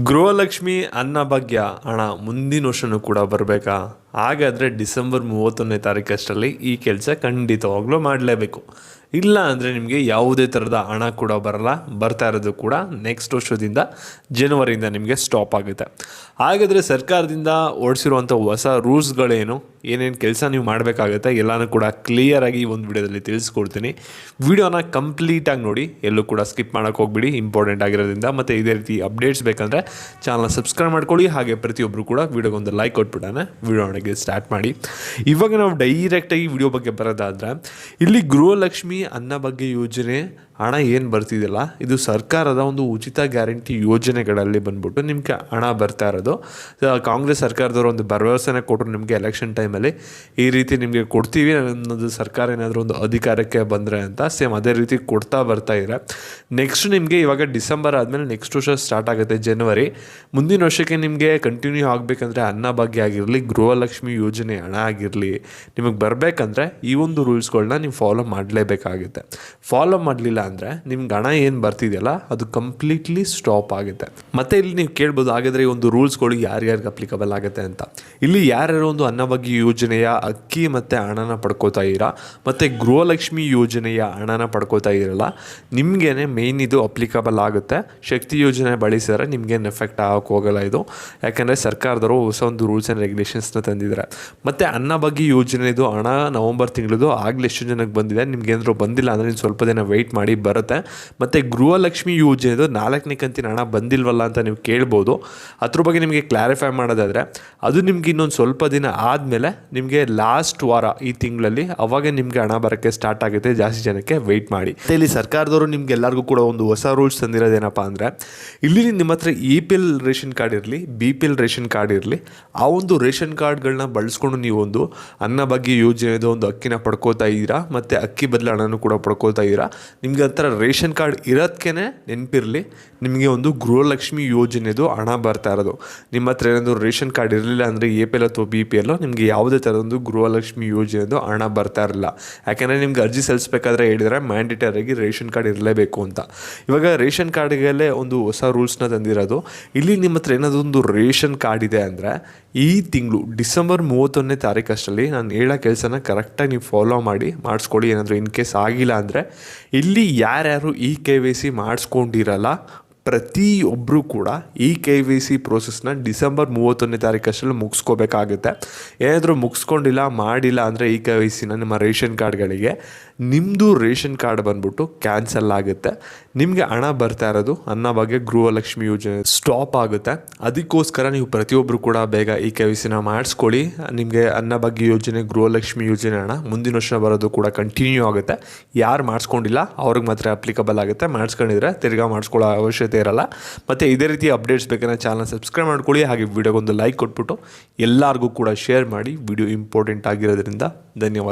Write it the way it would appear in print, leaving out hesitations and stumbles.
ಗೃಹಲಕ್ಷ್ಮಿ ಅನ್ನಭಾಗ್ಯ ಹಣ ಮುಂದಿನ ವರ್ಷನೂ ಕೂಡ ಬರಬೇಕಾ? ಹಾಗಾದರೆ ಡಿಸೆಂಬರ್ 31ನೇ ತಾರೀಕಷ್ಟರಲ್ಲಿ ಈ ಕೆಲಸ ಖಂಡಿತವಾಗ್ಲೂ ಮಾಡಲೇಬೇಕು. ಇಲ್ಲ ಅಂದರೆ ನಿಮಗೆ ಯಾವುದೇ ಥರದ ಹಣ ಕೂಡ ಬರಲ್ಲ. ಬರ್ತಾ ಇರೋದು ಕೂಡ ನೆಕ್ಸ್ಟ್ ವರ್ಷದಿಂದ ಜನವರಿಯಿಂದ ನಿಮಗೆ ಸ್ಟಾಪ್ ಆಗುತ್ತೆ. ಹಾಗಾದರೆ ಸರ್ಕಾರದಿಂದ ಓಡಿಸಿರುವಂಥ ಹೊಸ ರೂಲ್ಸ್ಗಳೇನು, ಏನೇನು ಕೆಲಸ ನೀವು ಮಾಡಬೇಕಾಗುತ್ತೆ ಎಲ್ಲನೂ ಕೂಡ ಕ್ಲಿಯರಾಗಿ ಈ ಒಂದು ವಿಡಿಯೋದಲ್ಲಿ ತಿಳಿಸ್ಕೊಡ್ತೀನಿ. ವಿಡಿಯೋನ ಕಂಪ್ಲೀಟಾಗಿ ನೋಡಿ, ಎಲ್ಲೂ ಕೂಡ ಸ್ಕಿಪ್ ಮಾಡೋಕ್ಕೆ ಹೋಗ್ಬಿಡಿ, ಇಂಪಾರ್ಟೆಂಟ್ ಆಗಿರೋದ್ರಿಂದ. ಮತ್ತು ಇದೇ ರೀತಿ ಅಪ್ಡೇಟ್ಸ್ ಬೇಕಂದರೆ ಚಾನಲ್ ಸಬ್ಸ್ಕ್ರೈಬ್ ಮಾಡ್ಕೊಳ್ಳಿ. ಹಾಗೆ ಪ್ರತಿಯೊಬ್ಬರು ಕೂಡ ವಿಡಿಯೋಗೊಂದು ಲೈಕ್ ಕೊಟ್ಬಿಟ್ಟಾನೆ ವಿಡಿಯೋನಿಗೆ ಸ್ಟಾರ್ಟ್ ಮಾಡಿ. ಇವಾಗ ನಾವು ಡೈರೆಕ್ಟಾಗಿ ವಿಡಿಯೋ ಬಗ್ಗೆ ಬರೋದಾದರೆ, ಇಲ್ಲಿ ಗೃಹಲಕ್ಷ್ಮಿ ಅನ್ನಭಾಗ್ಯ ಯೋಜನೆ ಹಣ ಏನು ಬರ್ತಿದೆಯಲ್ಲ, ಇದು ಸರ್ಕಾರದ ಒಂದು ಉಚಿತ ಗ್ಯಾರಂಟಿ ಯೋಜನೆಗಳಲ್ಲಿ ಬಂದ್ಬಿಟ್ಟು ನಿಮಗೆ ಹಣ ಬರ್ತಾ ಇರೋದು. ಕಾಂಗ್ರೆಸ್ ಸರ್ಕಾರದವರು ಒಂದು ಭರವಸೆನ ಕೊಟ್ಟರು ನಿಮಗೆ ಎಲೆಕ್ಷನ್ ಟೈಮಲ್ಲಿ, ಈ ರೀತಿ ನಿಮಗೆ ಕೊಡ್ತೀವಿ ಅನ್ನೋದು ಸರ್ಕಾರ ಏನಾದರೂ ಒಂದು ಅಧಿಕಾರಕ್ಕೆ ಬಂದರೆ ಅಂತ. ಸೇಮ್ ಅದೇ ರೀತಿ ಕೊಡ್ತಾ ಬರ್ತಾ ಇದ್ದಾರೆ. ನೆಕ್ಸ್ಟ್ ನಿಮಗೆ ಇವಾಗ ಡಿಸೆಂಬರ್ ಆದಮೇಲೆ ನೆಕ್ಸ್ಟ್ ವರ್ಷ ಸ್ಟಾರ್ಟ್ ಆಗುತ್ತೆ ಜನವರಿ. ಮುಂದಿನ ವರ್ಷಕ್ಕೆ ನಿಮಗೆ ಕಂಟಿನ್ಯೂ ಆಗಬೇಕಂದ್ರೆ ಅನ್ನಭಾಗ್ಯ ಆಗಿರಲಿ, ಗೃಹಲಕ್ಷ್ಮಿ ಯೋಜನೆ ಹಣ ಆಗಿರಲಿ, ನಿಮಗೆ ಬರಬೇಕಂದ್ರೆ ಈ ಒಂದು ರೂಲ್ಸ್ಗಳನ್ನ ನೀವು ಫಾಲೋ ಮಾಡಲೇಬೇಕಾಗುತ್ತೆ. ಫಾಲೋ ಮಾಡಲಿಲ್ಲ ಅಂದರೆ ನಿಮ್ಗೆ ಹಣ ಏನು ಬರ್ತಿದೆಯಲ್ಲ ಅದು ಕಂಪ್ಲೀಟ್ಲಿ ಸ್ಟಾಪ್ ಆಗುತ್ತೆ. ಮತ್ತು ಇಲ್ಲಿ ನೀವು ಕೇಳ್ಬೋದು, ಹಾಗಾದರೆ ಈ ಒಂದು ರೂಲ್ಸ್ಗಳು ಯಾರ್ಯಾರಿಗೆ ಅಪ್ಲಿಕಬಲ್ ಆಗುತ್ತೆ ಅಂತ. ಇಲ್ಲಿ ಯಾರ್ಯಾರು ಒಂದು ಅನ್ನಭಾಗ್ಯ ಯೋಜನೆಯ ಅಕ್ಕಿ ಮತ್ತು ಹಣನ ಪಡ್ಕೋತಾ ಇದ್ದೀರಾ, ಮತ್ತು ಗೃಹಲಕ್ಷ್ಮಿ ಯೋಜನೆಯ ಹಣನ ಪಡ್ಕೋತಾ ಇರಲ್ಲ, ನಿಮಗೇನೆ ಮೇಯ್ನ್ ಇದು ಅಪ್ಲಿಕಬಲ್ ಆಗುತ್ತೆ. ಶಕ್ತಿ ಯೋಜನೆ ಬಳಸಿದರೆ ನಿಮಗೇನು ಎಫೆಕ್ಟ್ ಆಗೋಕ್ಕೆ ಹೋಗಲ್ಲ ಇದು, ಯಾಕೆಂದರೆ ಸರ್ಕಾರದವರು ಹೊಸ ಒಂದು ರೂಲ್ಸ್ ಆ್ಯಂಡ್ ರೆಗ್ಯುಲೇಷನ್ಸ್ನ ತಂದಿದ್ದಾರೆ. ಮತ್ತು ಅನ್ನಭಾಗ್ಯ ಯೋಜನೆದು ಹಣ ನವಂಬರ್ ತಿಂಗಳದು ಆಗಲೇ ಎಷ್ಟು ಜನಕ್ಕೆ ಬಂದಿದೆ, ನಿಮ್ಗೇನಾದರೂ ಬಂದಿಲ್ಲ ಅಂದರೆ ನೀವು ಸ್ವಲ್ಪ ದಿನ ವೆಯ್ಟ್ ಮಾಡಿ, ಬರುತ್ತೆ. ಮತ್ತು ಗೃಹಲಕ್ಷ್ಮಿ ಯೋಜನೆದು 4ನೇ ಕಂತಿನ ಹಣ ಬಂದಿಲ್ವಲ್ಲ ಅಂತ ನೀವು ಕೇಳ್ಬೋದು. ಅದ್ರ ಬಗ್ಗೆ ನಿಮಗೆ ಕ್ಲಾರಿಫೈ ಮಾಡೋದಾದರೆ, ಅದು ನಿಮ್ಗೆ ಇನ್ನೊಂದು ಸ್ವಲ್ಪ ದಿನ ಆದಮೇಲೆ ನಿಮಗೆ ಲಾಸ್ಟ್ ವಾರ ಈ ತಿಂಗಳಲ್ಲಿ ಅವಾಗ ನಿಮಗೆ ಹಣ ಬರೋಕ್ಕೆ ಸ್ಟಾರ್ಟ್ ಆಗುತ್ತೆ. ಜಾಸ್ತಿ ಜನಕ್ಕೆ ವೆಯ್ಟ್ ಮಾಡಿ. ಮತ್ತು ಇಲ್ಲಿ ಸರ್ಕಾರದವರು ನಿಮ್ಗೆ ಎಲ್ಲರಿಗೂ ಕೂಡ ಒಂದು ಹೊಸ ರೂಲ್ಸ್ ತಂದಿರೋದೇನಪ್ಪ ಅಂದರೆ, ಇಲ್ಲಿ ನಿಮ್ಮ ಹತ್ರ EPL ರೇಷನ್ ಕಾರ್ಡ್ ಇರಲಿ, BPL ರೇಷನ್ ಕಾರ್ಡ್ ಇರಲಿ, ಆ ಒಂದು ರೇಷನ್ ಕಾರ್ಡ್ಗಳನ್ನ ಬಳಸ್ಕೊಂಡು ನೀವು ಒಂದು ಅನ್ನಭಾಗ್ಯ ಯೋಜನೆದು ಒಂದು ಅಕ್ಕಿನ ಪಡ್ಕೋತಾ ಇದ್ದೀರಾ, ಮತ್ತು ಅಕ್ಕಿ ಬದಲು ಹಣನೂ ಕೂಡ ಪಡ್ಕೋತಾ ಇದ್ದೀರಾ. ನಿಮಗೆ ಆ ಥರ ರೇಷನ್ ಕಾರ್ಡ್ ಇರೋದಕ್ಕೆ ನೆನಪಿರಲಿ, ನಿಮಗೆ ಒಂದು ಗೃಹಲಕ್ಷ್ಮಿ ಯೋಜನೆದು ಹಣ ಬರ್ತಾ ಇರೋದು. ನಿಮ್ಮ ಹತ್ರ ಏನಾದರೂ ರೇಷನ್ ಕಾರ್ಡ್ ಇರಲಿಲ್ಲ ಅಂದರೆ APL ಅಥವಾ BPL, ನಿಮಗೆ ಯಾವುದೇ ಥರದೊಂದು ಗೃಹಲಕ್ಷ್ಮಿ ಯೋಜನೆದು ಹಣ ಬರ್ತಾ ಇರಲಿಲ್ಲ. ಯಾಕೆಂದರೆ ನಿಮ್ಗೆ ಅರ್ಜಿ ಸಲ್ಲಿಸಬೇಕಾದ್ರೆ ಹೇಳಿದರೆ ಮ್ಯಾಂಡೇಟರಿಯಾಗಿ ರೇಷನ್ ಕಾರ್ಡ್ ಇರಲೇಬೇಕು ಅಂತ. ಇವಾಗ ರೇಷನ್ ಕಾರ್ಡ್ಗೆಲ್ಲೇ ಒಂದು ಹೊಸ ರೂಲ್ಸ್ನ ತಂದಿರೋದು. ಇಲ್ಲಿ ನಿಮ್ಮ ಹತ್ರ ಏನಾದರೂ ಒಂದು ರೇಷನ್ ಕಾರ್ಡ್ ಇದೆ ಅಂದರೆ ಈ ತಿಂಗಳು ಡಿಸೆಂಬರ್ 31ನೇ ತಾರೀಕಷ್ಟರಲ್ಲಿ ನಾನು ಹೇಳೋ ಕೆಲಸನ ಕರೆಕ್ಟಾಗಿ ನೀವು ಫಾಲೋ ಮಾಡಿ ಮಾಡಿಸ್ಕೊಳ್ಳಿ. ಏನಾದರೂ ಇನ್ ಕೇಸ್ ಆಗಿಲ್ಲ ಅಂದರೆ, ಇಲ್ಲಿ ಯಾರ್ಯಾರು ಈ KYC ಮಾಡಿಸ್ಕೊಂಡಿರಲ್ಲ ಪ್ರತಿಯೊಬ್ಬರು ಕೂಡ ಈ KYC ಪ್ರೋಸೆಸ್ನ ಡಿಸೆಂಬರ್ 31ನೇ ತಾರೀಕಷ್ಟರಲ್ಲಿ ಮುಗಿಸ್ಕೋಬೇಕಾಗುತ್ತೆ. ಏನಾದರೂ ಮುಗಿಸ್ಕೊಂಡಿಲ್ಲ ಮಾಡಿಲ್ಲ ಅಂದರೆ ಈ KYCನ ನಿಮ್ಮ ರೇಷನ್ ಕಾರ್ಡ್ಗಳಿಗೆ, ನಿಮ್ಮದು ರೇಷನ್ ಕಾರ್ಡ್ ಬಂದ್ಬಿಟ್ಟು ಕ್ಯಾನ್ಸಲ್ ಆಗುತ್ತೆ. ನಿಮಗೆ ಹಣ ಬರ್ತಾ ಇರೋದು ಅನ್ನಭಾಗ್ಯ ಗೃಹಲಕ್ಷ್ಮಿ ಯೋಜನೆ ಸ್ಟಾಪ್ ಆಗುತ್ತೆ. ಅದಕ್ಕೋಸ್ಕರ ನೀವು ಪ್ರತಿಯೊಬ್ಬರು ಕೂಡ ಬೇಗ ಈ KYCನ ಮಾಡಿಸ್ಕೊಳ್ಳಿ. ನಿಮಗೆ ಅನ್ನಭಾಗ್ಯ ಯೋಜನೆ, ಗೃಹಲಕ್ಷ್ಮಿ ಯೋಜನೆ ಹಣ ಮುಂದಿನ ವರ್ಷ ಬರೋದು ಕೂಡ ಕಂಟಿನ್ಯೂ ಆಗುತ್ತೆ. ಯಾರು ಮಾಡಿಸ್ಕೊಂಡಿಲ್ಲ ಅವ್ರಿಗೆ ಮಾತ್ರ ಅಪ್ಲಿಕಬಲ್ ಆಗುತ್ತೆ. ಮಾಡಿಸ್ಕೊಂಡಿದ್ರೆ ತಿರ್ಗಾ ಮಾಡಿಸ್ಕೊಳ್ಳೋ ಅವಶ್ಯಕತೆ ಇರಲ್ಲ. ಮತ್ತು ಇದೇ ರೀತಿ ಅಪ್ಡೇಟ್ಸ್ ಬೇಕಂದ್ರೆ ಚಾನಲ್ ಸಬ್ಸ್ಕ್ರೈಬ್ ಮಾಡ್ಕೊಳ್ಳಿ. ಹಾಗೆ ವಿಡಿಯೋಗೊಂದು ಲೈಕ್ ಕೊಟ್ಬಿಟ್ಟು ಎಲ್ಲರಿಗೂ ಕೂಡ ಶೇರ್ ಮಾಡಿ. ವಿಡಿಯೋ ಇಂಪಾರ್ಟೆಂಟ್ ಆಗಿರೋದ್ರಿಂದ ಧನ್ಯವಾದ.